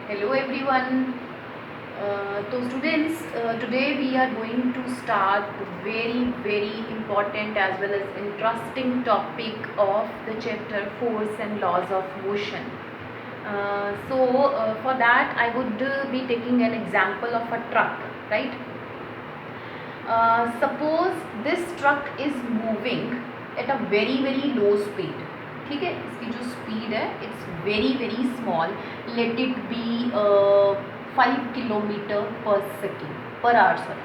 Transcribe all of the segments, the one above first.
Hello everyone. So students, today we are going to start very important as well as interesting topic of the chapter force and laws of motion. For that I would be taking an example of a truck, right? Suppose this truck is moving at a very low speed. ठीक है, इसकी जो speed है it's very small. Let it be 5 kilometre per second per hour, sorry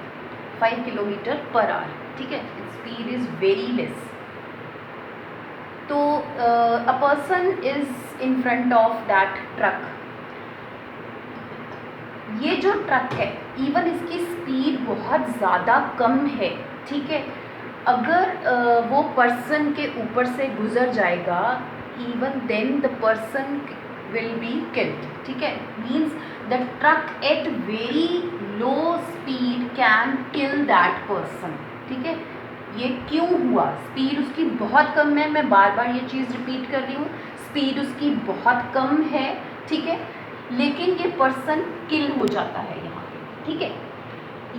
5 kilometre per hour. ठीक है, speed is very less. तो a person is in front of that truck. ये जो ट्रक है इवन इसकी स्पीड बहुत ज़्यादा कम है. ठीक है, अगर वो पर्सन के ऊपर से गुजर जाएगा even then the person will be killed. ठीक है, means the truck at very low speed can kill that person. ठीक है, ये क्यों हुआ? स्पीड उसकी बहुत कम है. मैं बार बार ये चीज़ रिपीट कर रही हूँ, स्पीड उसकी बहुत कम है. ठीक है, लेकिन ये पर्सन किल हो जाता है यहाँ पे. ठीक है,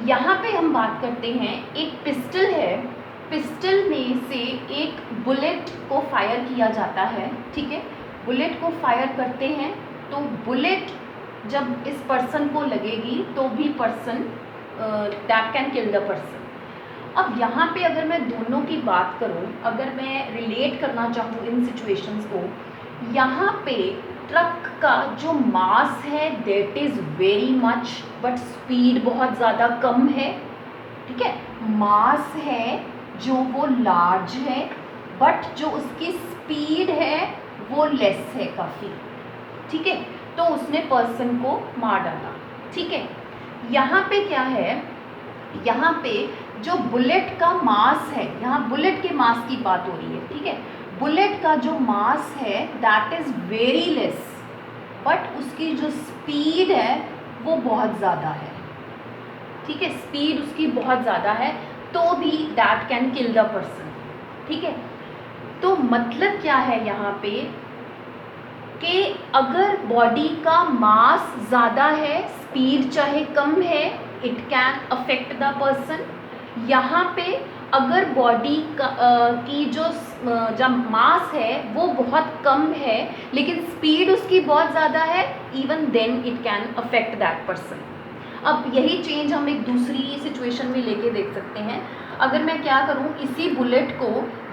यहाँ पे हम बात करते हैं, एक पिस्टल है, पिस्टल में से एक बुलेट को फायर किया जाता है. ठीक है, बुलेट को फायर करते हैं तो बुलेट जब इस पर्सन को लगेगी तो भी person that can kill the person. अब यहाँ पे अगर मैं दोनों की बात करूँ, अगर मैं रिलेट करना चाहूँ इन सिचुएशंस को, यहाँ पे ट्रक का जो मास है that is very much but speed बहुत ज़्यादा कम है. ठीक है, मास है जो वो लार्ज है बट जो उसकी स्पीड है वो लेस है काफ़ी. ठीक है, तो उसने पर्सन को मार डाला. ठीक है, यहाँ पे क्या है, यहाँ पे जो बुलेट का मास है, यहाँ बुलेट के मास की बात हो रही है. ठीक है, बुलेट का जो मास है that is very less but उसकी जो स्पीड है वो बहुत ज़्यादा है. ठीक है, स्पीड उसकी बहुत ज़्यादा है तो भी that can kill the person. ठीक है, तो मतलब क्या है यहाँ पे कि अगर बॉडी का मास ज़्यादा है, स्पीड चाहे कम है, it can affect the person. यहाँ पे अगर बॉडी की जो मास है वो बहुत कम है लेकिन स्पीड उसकी बहुत ज़्यादा है, even then it can affect that person. अब यही चेंज हम एक दूसरी सिचुएशन में लेके देख सकते हैं. अगर मैं क्या करूं, इसी बुलेट को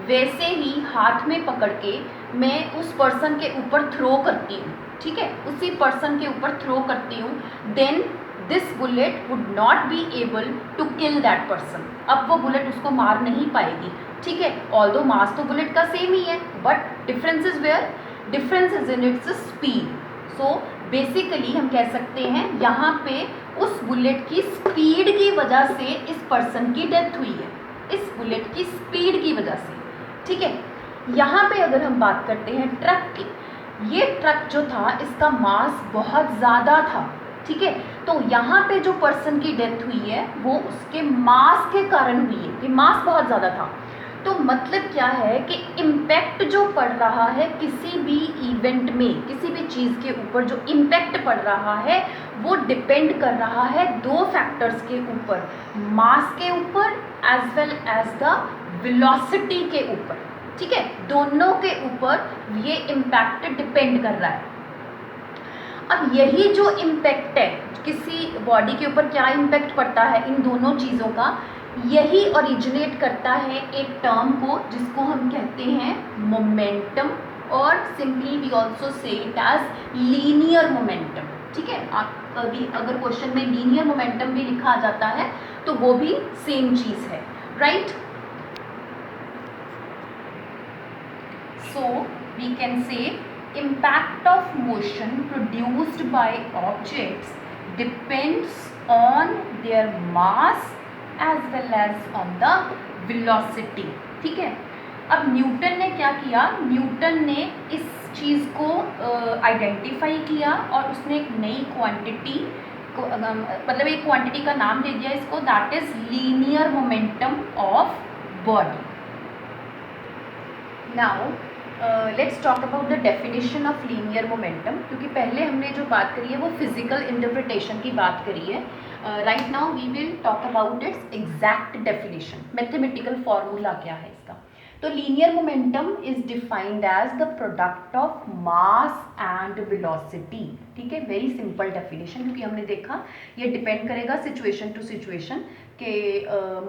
वैसे ही हाथ में पकड़ के मैं उस पर्सन के ऊपर थ्रो करती हूँ. ठीक है, उसी पर्सन के ऊपर थ्रो करती हूँ, then this bullet would not be able to kill that person. अब वो बुलेट उसको मार नहीं पाएगी. ठीक है, ऑल्दो मास तो बुलेट का सेम ही है but difference is where, difference is in its speed. So basically हम कह सकते हैं यहाँ पे उस बुलेट की स्पीड की वजह से इस पर्सन की डेथ हुई है, इस बुलेट की स्पीड की वजह से. ठीक है, यहाँ पे अगर हम बात करते हैं ट्रक की, ये ट्रक जो था इसका मास बहुत ज़्यादा था. ठीक है, तो यहाँ पे जो पर्सन की डेथ हुई है वो उसके मास के कारण हुई है कि मास बहुत ज़्यादा था. तो मतलब क्या है कि इम्पैक्ट जो पड़ रहा है किसी भी इवेंट में, किसी भी चीज़ के ऊपर जो इम्पैक्ट पड़ रहा है वो डिपेंड कर रहा है दो फैक्टर्स के ऊपर, मास के ऊपर as well as the velocity के ऊपर. ठीक है, दोनों के ऊपर ये इम्पैक्ट डिपेंड कर रहा है. अब यही जो इम्पैक्ट है, किसी बॉडी के ऊपर क्या इम्पैक्ट पड़ता है इन दोनों चीज़ों का, यही ओरिजिनेट करता है एक टर्म को जिसको हम कहते हैं मोमेंटम, और simply we also say it as linear momentum. ठीक है, आप कभी अगर क्वेश्चन में लीनियर मोमेंटम भी लिखा जाता है तो वो भी सेम चीज़ है, right? So we can say impact of motion produced by objects depends on their mass as well as on the velocity. ठीक है, अब न्यूटन ने क्या किया, न्यूटन ने इस चीज़ को आइडेंटिफाई किया और उसने एक नई क्वांटिटी को मतलब एक क्वांटिटी का नाम दे दिया इसको, that is linear momentum of body. Now let's talk about the definition of linear momentum, क्योंकि पहले हमने जो बात करी है वो फिजिकल इंटरप्रिटेशन की बात करी है. Right now we will talk about its exact definition, mathematical formula क्या है इसका. तो linear momentum is defined as the product of mass and velocity. ठीक है, वेरी सिंपल डेफिनेशन, क्योंकि हमने देखा ये डिपेंड करेगा सिचुएशन टू सिचुएशन कि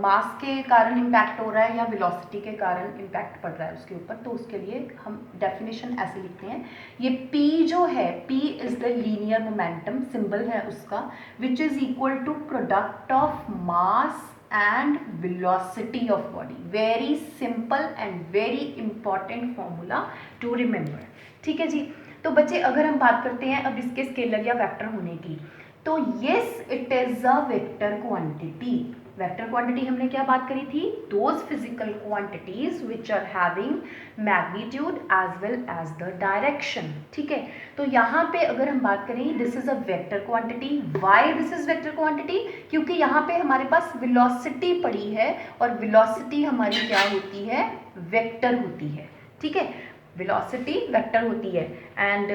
मास के कारण इम्पैक्ट हो रहा है या वेलोसिटी के कारण इम्पैक्ट पड़ रहा है उसके ऊपर. तो उसके लिए हम डेफिनेशन ऐसे लिखते हैं, ये P जो है, P is the linear momentum, symbol है उसका, which is equal to product of mass and velocity of body. Very simple and very important formula to remember. ठीक है जी. तो बच्चे अगर हम बात करते हैं अब इसके स्केलर या वेक्टर होने की, तो yes it is a vector quantity. Vector quantity हमने क्या बात करी थी, those physical quantities which are having magnitude as well as the direction. ठीक है, तो यहाँ पे अगर हम बात करें this is a vector quantity. Why this is vector quantity, क्योंकि यहाँ पे हमारे पास वेलोसिटी पड़ी है और वेलोसिटी हमारी क्या होती है, वेक्टर होती है. ठीक है, वेलोसिटी वेक्टर होती है. एंड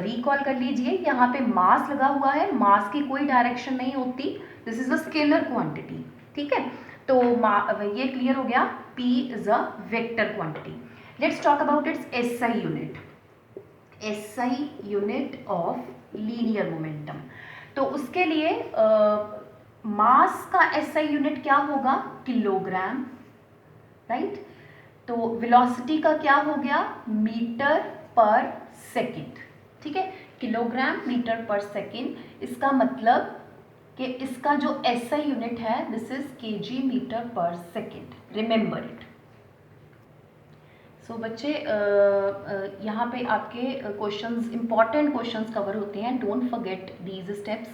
रिकॉल कर लीजिए, यहाँ पे मास लगा हुआ है, मास की कोई डायरेक्शन नहीं होती, this is a scalar quantity. ठीक है, तो ये क्लियर हो गया, P is a vector quantity. Let's talk about it's SI unit. SI unit of linear momentum. तो उसके लिए मास का SI यूनिट क्या होगा, किलोग्राम. राइट, तो वेलोसिटी का क्या हो गया, मीटर पर सेकेंड. ठीक है, किलोग्राम मीटर पर सेकेंड. इसका मतलब कि इसका जो SI यूनिट है this is kg metre per second. Remember it. So बच्चे यहाँ पे आपके क्वेश्चंस, इंपॉर्टेंट क्वेश्चंस कवर होते हैं, डोंट फॉरगेट दीज स्टेप्स.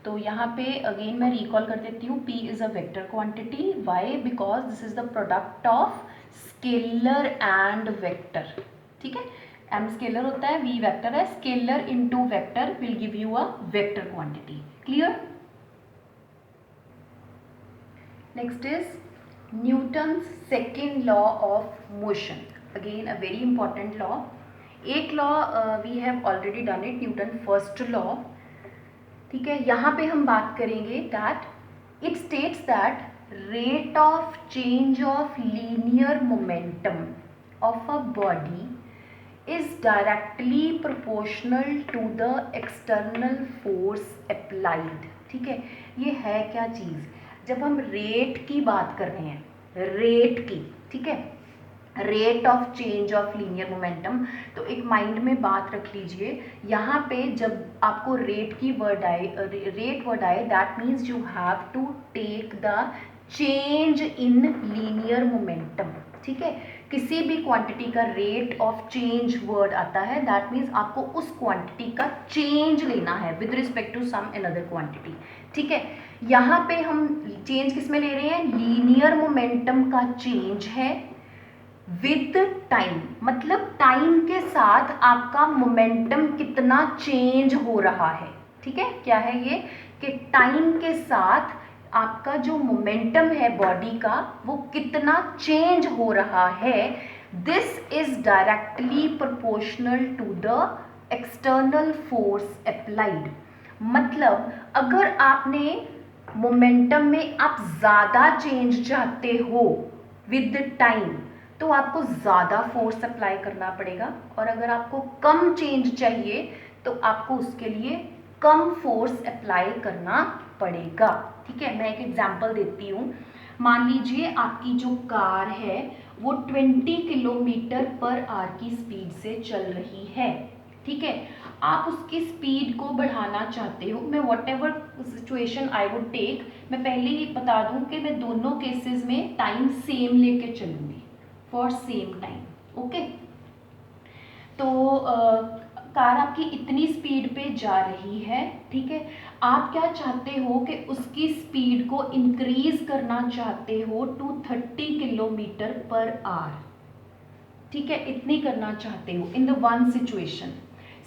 तो यहाँ पे अगेन मैं रिकॉल कर देती हूँ, P is a vector quantity. Why, because this is the product of scalar and vector. ठीक है, M स्केलर होता है, V वेक्टर है, scalar into vector will give you a vector quantity. Clear. Next is Newton's second law of motion. Again a very important law. एक law we have already done it, Newton first law. ठीक है, यहाँ पे हम बात करेंगे that it states that rate of change of linear momentum of a body is directly proportional to the external force applied. ठीक है, ये है क्या चीज़, जब हम रेट की बात कर रहे हैं, रेट की, ठीक है, rate of change of linear momentum, तो एक माइंड में बात रख लीजिए, यहाँ पे जब आपको रेट की वर्ड आए, रेट वर्ड आए, that means you have to take the change in linear momentum. ठीक है, किसी भी क्वांटिटी का रेट ऑफ चेंज वर्ड आता है, दैट मीन्स आपको उस क्वांटिटी का चेंज लेना है with respect to some another quantity. ठीक है, यहाँ पे हम चेंज किस में ले रहे हैं, लीनियर मोमेंटम का चेंज है विद टाइम. मतलब टाइम के साथ आपका मोमेंटम कितना चेंज हो रहा है. ठीक है, क्या है ये, कि टाइम के साथ आपका जो मोमेंटम है बॉडी का वो कितना चेंज हो रहा है. This is directly proportional to the external force applied. मतलब अगर आपने मोमेंटम में आप ज़्यादा चेंज चाहते हो विद टाइम, तो आपको ज़्यादा फोर्स अप्लाई करना पड़ेगा, और अगर आपको कम चेंज चाहिए तो आपको उसके लिए कम फोर्स अप्लाई करना पड़ेगा. ठीक है, मैं एक एग्जांपल देती हूँ. मान लीजिए आपकी जो कार है वो 20 किलोमीटर पर आवर की स्पीड से चल रही है. ठीक है, आप उसकी स्पीड को बढ़ाना चाहते हो. मैं whatever situation I would take, मैं पहले ही बता दूं कि मैं दोनों केसेस में टाइम सेम लेके चलूँगी फॉर सेम टाइम. ओके, तो कार आपकी इतनी स्पीड पे जा रही है. ठीक है, आप क्या चाहते हो कि उसकी स्पीड को इंक्रीज करना चाहते हो टू 30 किलोमीटर पर आवर. ठीक है, इतनी करना चाहते हो in the one situation.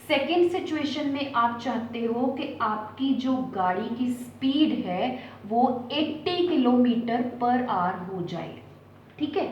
Second situation में आप चाहते हो कि आपकी जो गाड़ी की स्पीड है वो 80 किलोमीटर पर आवर हो जाए. ठीक है,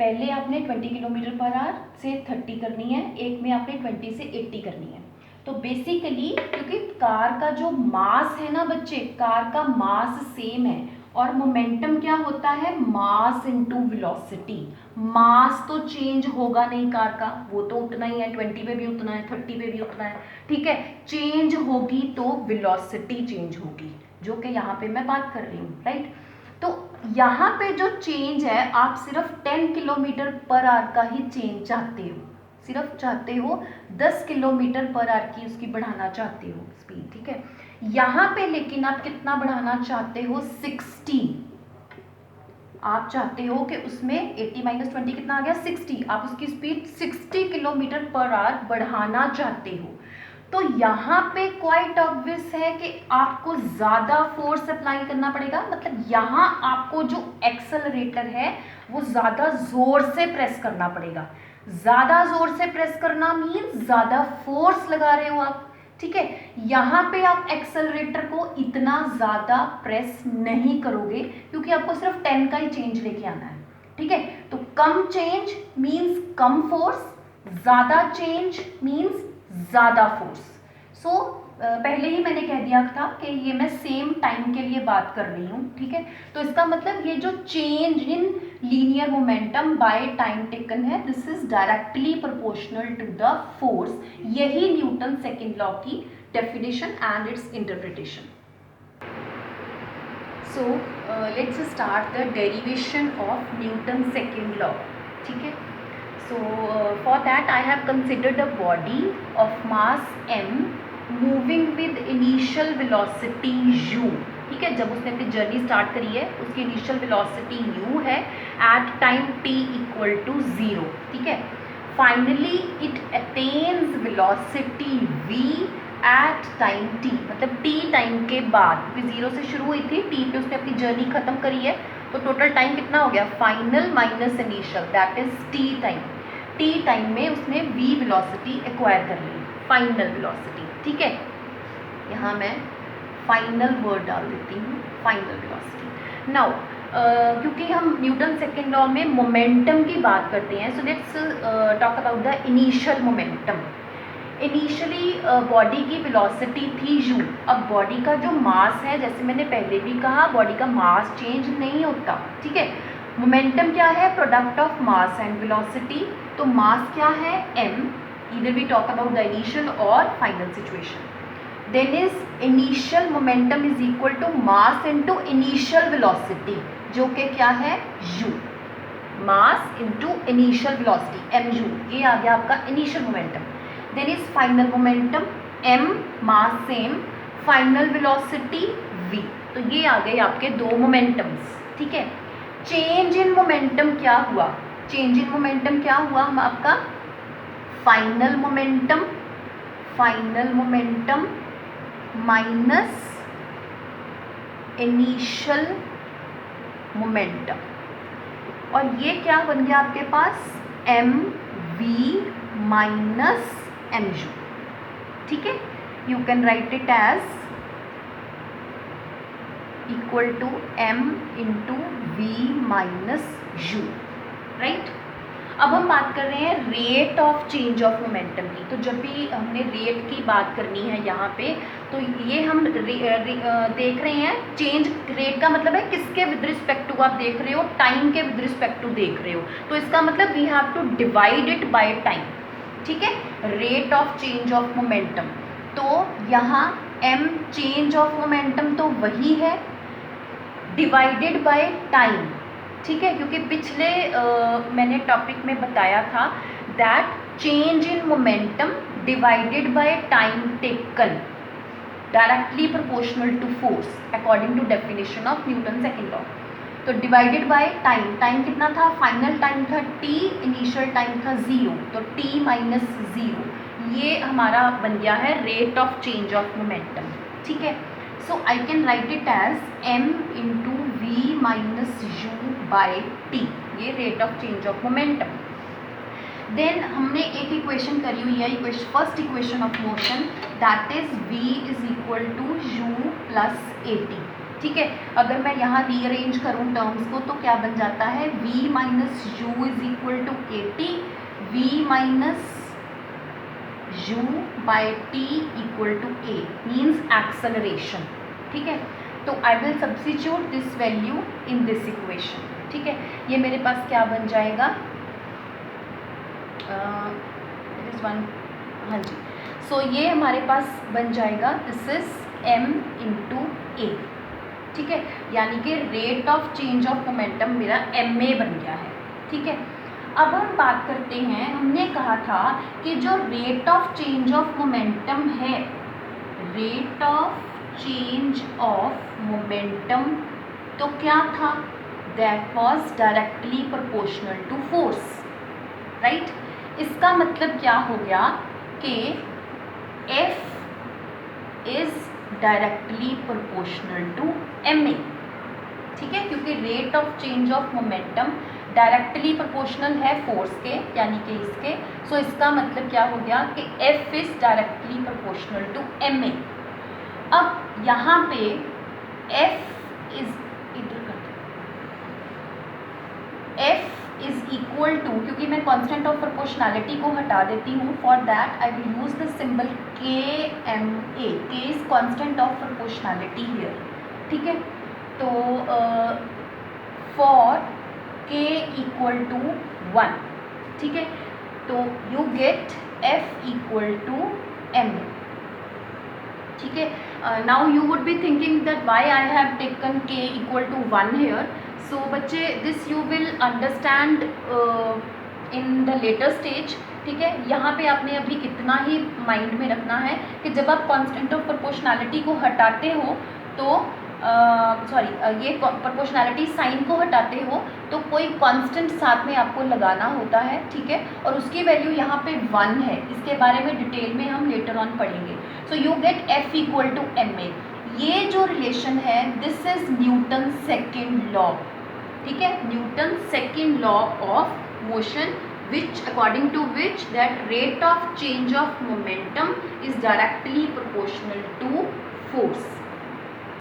पहले आपने 20 किलोमीटर पर आवर से 30 करनी है, एक में आपने 20 से 80 करनी है। तो बेसिकली क्योंकि कार का जो मास है ना बच्चे, कार का मास सेम है और मोमेंटम क्या होता है, मास इनटू वेलोसिटी। मास तो चेंज होगा नहीं कार का, वो तो उतना ही है, 20 पे भी उतना है, 30 पे भी उतना है, ठीक है। चेंज होगी तो वेलोसिटी चेंज होगी, जो कि यहाँ पे मैं बात कर रही हूँ, राइट। तो यहाँ पे जो चेंज है, आप सिर्फ 10 किलोमीटर पर आवर का ही चेंज चाहते हो, सिर्फ चाहते हो 10 किलोमीटर पर आवर की उसकी बढ़ाना चाहते हो स्पीड, ठीक है। यहाँ पे लेकिन आप कितना बढ़ाना चाहते हो, 60। आप चाहते हो कि उसमें 80 माइनस 20 कितना आ गया, 60। आप उसकी स्पीड 60 किलोमीटर पर आवर बढ़ाना चाहते हो। तो यहाँ पे क्वाइट ऑब्वियस है कि आपको ज़्यादा फोर्स अप्लाई करना पड़ेगा, मतलब यहाँ आपको जो एक्सेलरेटर है वो ज़्यादा ज़ोर से प्रेस करना पड़ेगा। ज़्यादा ज़ोर से प्रेस करना मीन्स ज़्यादा फोर्स लगा रहे हो आप, ठीक है। यहाँ पे आप एक्सेलरेटर को इतना ज़्यादा प्रेस नहीं करोगे क्योंकि आपको सिर्फ 10 का ही चेंज लेके आना है, ठीक है। तो कम चेंज मीन्स कम फोर्स, ज़्यादा चेंज मीन्स ज़्यादा फोर्स। सो पहले ही मैंने कह दिया था कि ये मैं सेम टाइम के लिए बात कर रही हूँ, ठीक है। तो इसका मतलब ये जो change in linear momentum by time taken है, this is directly proportional to the force. यही न्यूटन सेकेंड लॉ की definition and its interpretation. So let's start the derivation of Newton second law, ठीक है। So for that I have considered a body of mass m moving with initial velocity u, ठीक है। जब उसने अपनी journey start करी है उसकी इनिशियल वेलोसिटी u है at time t equal to 0, ठीक है। Finally it attains velocity v at time t, मतलब t टाइम के बाद, क्योंकि 0 से शुरू हुई थी, t पे उसने अपनी जर्नी खत्म करी है, तो टोटल टाइम कितना हो गया, final minus initial, that is t time. t time में उसने v वेलोसिटी एक्वायर कर ली, फाइनल वेलोसिटी, ठीक है। यहाँ मैं फाइनल वर्ड डाल देती हूँ, फाइनल वेलोसिटी। नाउ क्योंकि हम न्यूटन सेकेंड लॉ में मोमेंटम की बात करते हैं, so let's talk about the initial momentum. Initially body की वेलोसिटी थी u। अब बॉडी का जो मास है, जैसे मैंने पहले भी कहा, बॉडी का मास चेंज नहीं होता, ठीक है। मोमेंटम क्या है, product of mass and velocity. तो मास क्या है, m, either we talk about the initial और final situation. Then is initial momentum is equal to mass into initial velocity, जो कि क्या है, u। Mass into initial velocity mu, ये आ गया आपका initial momentum. Then is final momentum m, mass same, final velocity v। तो ये आ गए आपके दो मोमेंटम्स, ठीक है। चेंज इन मोमेंटम क्या हुआ, चेंज इन मोमेंटम क्या हुआ, हम आपका final momentum, final momentum minus initial momentum, और ये क्या बन गया आपके पास, M V minus M U, ठीक है। You can write it as equal to m into V minus U, right. अब हम बात कर रहे हैं rate of change of momentum की। तो जब भी हमने रेट की बात करनी है यहाँ पे, तो ये हम देख रहे हैं, चेंज रेट का मतलब है किसके विद रिस्पेक्ट टू आप देख रहे हो, टाइम के विद रिस्पेक्ट टू देख रहे हो। तो इसका मतलब we have to divide it by time, ठीक है, rate of change of momentum. तो यहाँ m चेंज ऑफ मोमेंटम तो वही है, डिवाइडेड बाय टाइम, ठीक है। क्योंकि पिछले मैंने टॉपिक में बताया था that change in momentum divided by time taken directly proportional to force according to definition of Newton second law. तो डिवाइडेड बाय टाइम, टाइम कितना था, फाइनल टाइम था t, इनिशियल टाइम था 0, तो t माइनस 0, ये हमारा बन गया है rate of change of momentum, ठीक है। So I can write it as m into V minus U by T, ये rate of change of momentum. Then हमने एक इक्वेशन करी हुई है, first equation of motion, that is v is equal to u plus A T. ठीक है। अगर मैं यहाँ रीअरेंज करूँ टर्म्स को तो क्या बन जाता है, v minus U is equal to K T, V minus u by T equal to a means acceleration. ठीक है, तो I will substitute this value in this equation. ठीक है, ये मेरे पास क्या बन जाएगा, इट इज़ वन, हाँ जी, सो ये हमारे पास बन जाएगा, दिस इज m इंटू ए। ठीक है, यानी कि rate of change of momentum मेरा ma बन गया है। ठीक है, अब हम बात करते हैं, हमने कहा था कि जो rate of change of momentum है, rate of change of momentum तो क्या था, that was directly proportional to force, right. इसका मतलब क्या हो गया कि F is directly proportional to ma। ठीक है, क्योंकि rate of change of momentum directly proportional है फोर्स के, यानी कि इसके, सो इसका मतलब क्या हो गया कि F is directly proportional to ma। अब यहाँ पे F इज इधर कर दो, F इज इक्वल टू, क्योंकि मैं कांस्टेंट ऑफ प्रोपोर्शनैलिटी को हटा देती हूँ, for that I will use the symbol KMA, K is constant of proportionality here. ठीक है, तो फॉर K इक्वल टू 1, ठीक है, तो you get F equal to ma। ठीक है, now you would be thinking that why I have taken K equal to 1 here. So बच्चे, this you will understand in the later stage. ठीक है, यहाँ पे आपने अभी इतना ही माइंड में रखना है कि जब आप कांस्टेंट ऑफ प्रोपोर्शनैलिटी को हटाते हो तो ये प्रोपोर्शनैलिटी साइन को हटाते हो तो कोई कांस्टेंट साथ में आपको लगाना होता है। ठीक है, और उसकी वैल्यू यहाँ पे 1 है, इसके बारे में डिटेल में हम लेटर ऑन पढ़ेंगे। So you get F equal to ma। ये जो रिलेशन है, this is Newton second law. ठीक है, Newton second law of motion, which according to which that rate of change of momentum is directly proportional to force।